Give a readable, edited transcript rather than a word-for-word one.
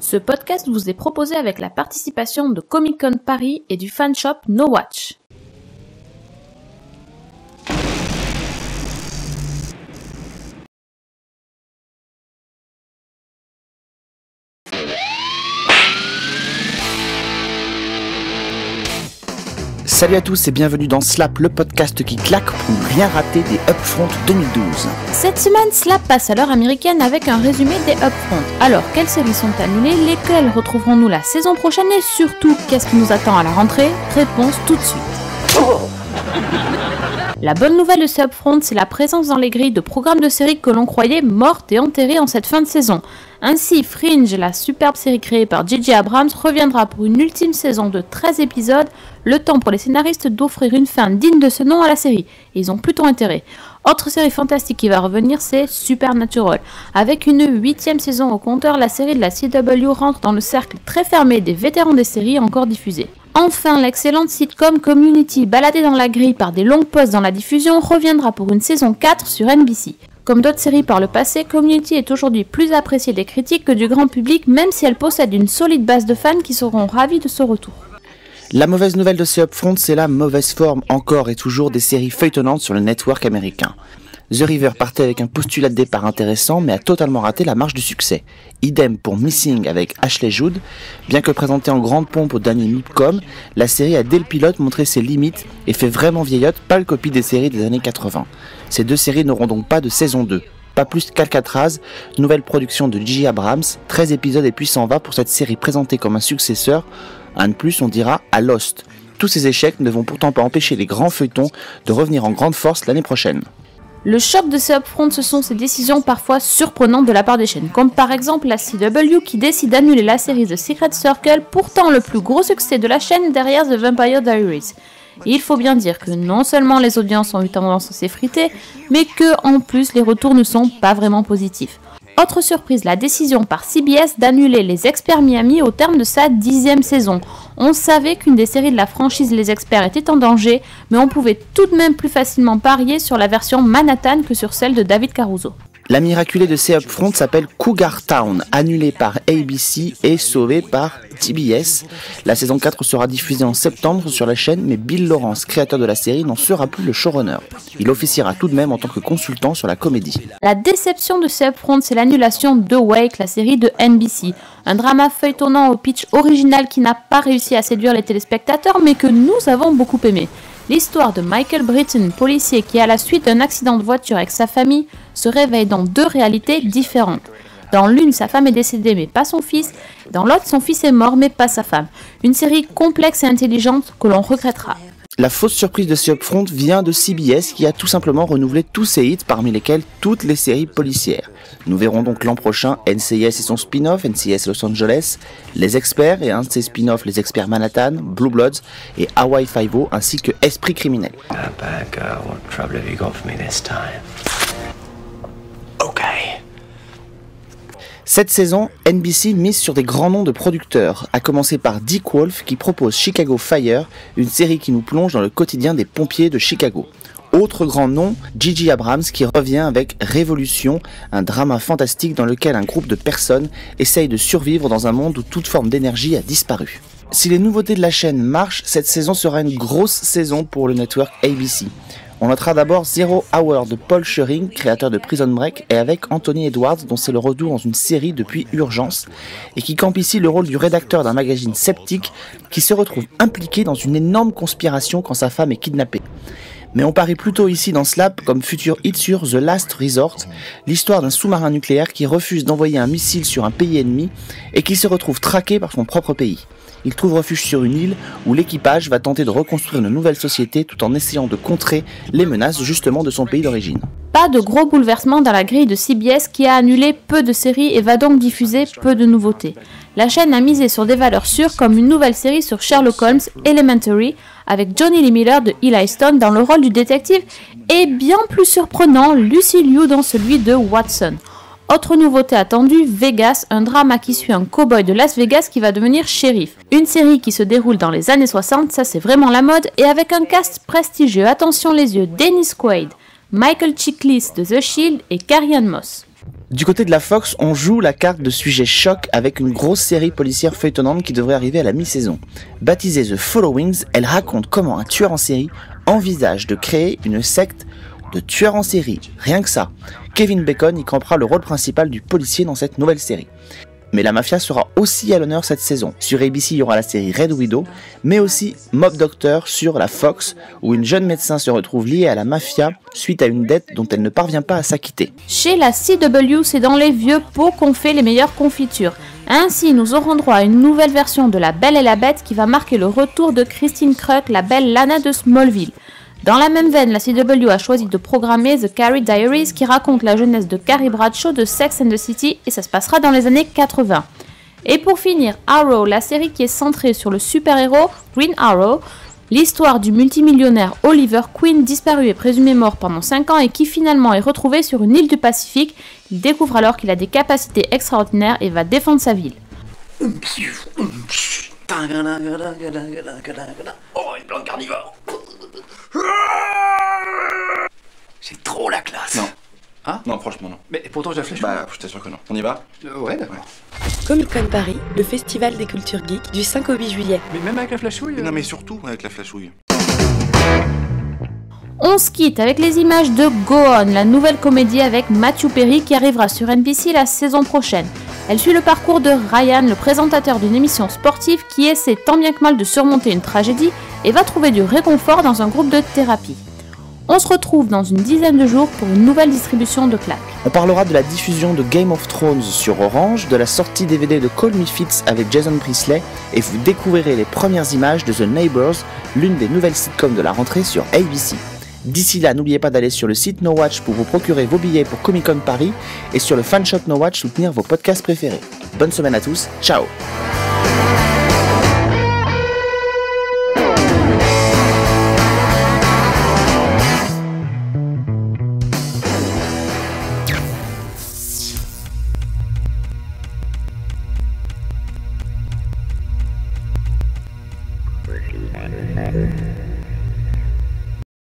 Ce podcast vous est proposé avec la participation de Comic Con Paris et du fanshop No Watch. Salut à tous et bienvenue dans Slap, le podcast qui claque pour ne rien rater des Upfront 2012. Cette semaine, Slap passe à l'heure américaine avec un résumé des Upfront. Alors, quelles séries sont annulées, lesquelles retrouverons-nous la saison prochaine et surtout, qu'est-ce qui nous attend à la rentrée? Réponse tout de suite. La bonne nouvelle de ces Upfront, c'est la présence dans les grilles de programmes de séries que l'on croyait mortes et enterrées en cette fin de saison. Ainsi, Fringe, la superbe série créée par J.J. Abrams, reviendra pour une ultime saison de 13 épisodes, le temps pour les scénaristes d'offrir une fin digne de ce nom à la série, et ils ont plutôt intérêt. Autre série fantastique qui va revenir, c'est Supernatural. Avec une 8e saison au compteur, la série de la CW rentre dans le cercle très fermé des vétérans des séries encore diffusées. Enfin, l'excellente sitcom Community, baladée dans la grille par des longues pauses dans la diffusion, reviendra pour une saison 4 sur NBC. Comme d'autres séries par le passé, Community est aujourd'hui plus appréciée des critiques que du grand public, même si elle possède une solide base de fans qui seront ravis de ce retour. La mauvaise nouvelle de ces Upfront, c'est la mauvaise forme encore et toujours des séries feuilletonnantes sur le network américain. The River partait avec un postulat de départ intéressant, mais a totalement raté la marche du succès. Idem pour Missing avec Ashley Judd. Bien que présentée en grande pompe au dernier MIPCOM, la série a dès le pilote montré ses limites et fait vraiment vieillotte, pâle copie des séries des années 80. Ces deux séries n'auront donc pas de saison 2. Pas plus qu'Alcatraz, nouvelle production de J.J. Abrams, 13 épisodes et puis s'en va pour cette série présentée comme un successeur, un de plus on dira à Lost. Tous ces échecs ne vont pourtant pas empêcher les grands feuilletons de revenir en grande force l'année prochaine. Le choc de ces Upfront, ce sont ces décisions parfois surprenantes de la part des chaînes, comme par exemple la CW qui décide d'annuler la série The Secret Circle, pourtant le plus gros succès de la chaîne derrière The Vampire Diaries. Et il faut bien dire que non seulement les audiences ont eu tendance à s'effriter, mais que en plus les retours ne sont pas vraiment positifs. Autre surprise, la décision par CBS d'annuler Les Experts Miami au terme de sa 10e saison. On savait qu'une des séries de la franchise Les Experts était en danger, mais on pouvait tout de même plus facilement parier sur la version Manhattan que sur celle de David Caruso. La miraculée de ces Upfront s'appelle Cougar Town, annulée par ABC et sauvée par TBS. La saison 4 sera diffusée en septembre sur la chaîne, mais Bill Lawrence, créateur de la série, n'en sera plus le showrunner. Il officiera tout de même en tant que consultant sur la comédie. La déception de ces Upfront, c'est l'annulation de Wake, la série de NBC. Un drama feuilletonnant au pitch original qui n'a pas réussi à séduire les téléspectateurs, mais que nous avons beaucoup aimé. L'histoire de Michael Britton, policier qui, à la suite d'un accident de voiture avec sa famille, se réveille dans deux réalités différentes. Dans l'une, sa femme est décédée mais pas son fils. Dans l'autre, son fils est mort mais pas sa femme. Une série complexe et intelligente que l'on regrettera. La fausse surprise de ces Upfront vient de CBS qui a tout simplement renouvelé tous ses hits, parmi lesquels toutes les séries policières. Nous verrons donc l'an prochain NCIS et son spin-off, NCIS Los Angeles, Les Experts et un de ses spin-offs, Les Experts Manhattan, Blue Bloods et Hawaii Five-O, ainsi que Esprit criminel. Cette saison, NBC mise sur des grands noms de producteurs, à commencer par Dick Wolf qui propose Chicago Fire, une série qui nous plonge dans le quotidien des pompiers de Chicago. Autre grand nom, J.J. Abrams qui revient avec Révolution, un drama fantastique dans lequel un groupe de personnes essaye de survivre dans un monde où toute forme d'énergie a disparu. Si les nouveautés de la chaîne marchent, cette saison sera une grosse saison pour le network ABC. On notera d'abord Zero Hour de Paul Schering, créateur de Prison Break, et avec Anthony Edwards, dont c'est le retour dans une série depuis Urgence, et qui campe ici le rôle du rédacteur d'un magazine sceptique qui se retrouve impliqué dans une énorme conspiration quand sa femme est kidnappée. Mais on parie plutôt ici dans Slap comme futur hit sur The Last Resort, l'histoire d'un sous-marin nucléaire qui refuse d'envoyer un missile sur un pays ennemi et qui se retrouve traqué par son propre pays. Il trouve refuge sur une île où l'équipage va tenter de reconstruire une nouvelle société tout en essayant de contrer les menaces justement de son pays d'origine. Pas de gros bouleversements dans la grille de CBS qui a annulé peu de séries et va donc diffuser peu de nouveautés. La chaîne a misé sur des valeurs sûres comme une nouvelle série sur Sherlock Holmes, Elementary, avec Johnny Lee Miller de Eli Stone dans le rôle du détective et bien plus surprenant, Lucy Liu dans celui de Watson. Autre nouveauté attendue, Vegas, un drama qui suit un cow-boy de Las Vegas qui va devenir shérif. Une série qui se déroule dans les années 60, ça c'est vraiment la mode, et avec un cast prestigieux, attention les yeux, Dennis Quaid, Michael Chiklis de The Shield et Carrie Ann Moss. Du côté de la Fox, on joue la carte de sujet choc avec une grosse série policière feuilletonnante qui devrait arriver à la mi-saison. Baptisée The Followings, elle raconte comment un tueur en série envisage de créer une secte de tueurs en série. Rien que ça. Kevin Bacon y campera le rôle principal du policier dans cette nouvelle série. Mais la mafia sera aussi à l'honneur cette saison. Sur ABC, il y aura la série Red Widow, mais aussi Mob Doctor sur la Fox, où une jeune médecin se retrouve liée à la mafia suite à une dette dont elle ne parvient pas à s'acquitter. Chez la CW, c'est dans les vieux pots qu'on fait les meilleures confitures. Ainsi, nous aurons droit à une nouvelle version de La Belle et la Bête qui va marquer le retour de Christine Kruk, la belle Lana de Smallville. Dans la même veine, la CW a choisi de programmer The Carrie Diaries qui raconte la jeunesse de Carrie Bradshaw de Sex and the City et ça se passera dans les années 80. Et pour finir, Arrow, la série qui est centrée sur le super-héros Green Arrow, l'histoire du multimillionnaire Oliver Queen disparu et présumé mort pendant 5 ans et qui finalement est retrouvé sur une île du Pacifique. Il découvre alors qu'il a des capacités extraordinaires et va défendre sa ville. Oh, une plante carnivore. C'est trop la classe. Non. Hein? Non, franchement non. Mais pourtant j'ai la flèche. Bah, je t'assure que non. On y va? Ouais, d'accord. Comic Con Paris, le festival des cultures geeks du 5 au 8 juillet. Mais même avec la flashouille. Non, mais surtout avec la flashouille. On se quitte avec les images de Go On, la nouvelle comédie avec Matthew Perry qui arrivera sur NBC la saison prochaine. Elle suit le parcours de Ryan, le présentateur d'une émission sportive qui essaie tant bien que mal de surmonter une tragédie et va trouver du réconfort dans un groupe de thérapie. On se retrouve dans une dizaine de jours pour une nouvelle distribution de claques. On parlera de la diffusion de Game of Thrones sur Orange, de la sortie DVD de Call Me Fitz avec Jason Priestley et vous découvrirez les premières images de The Neighbours, l'une des nouvelles sitcoms de la rentrée sur ABC. D'ici là, n'oubliez pas d'aller sur le site No Watch pour vous procurer vos billets pour Comic Con Paris et sur le fanshop No Watch soutenir vos podcasts préférés. Bonne semaine à tous, ciao!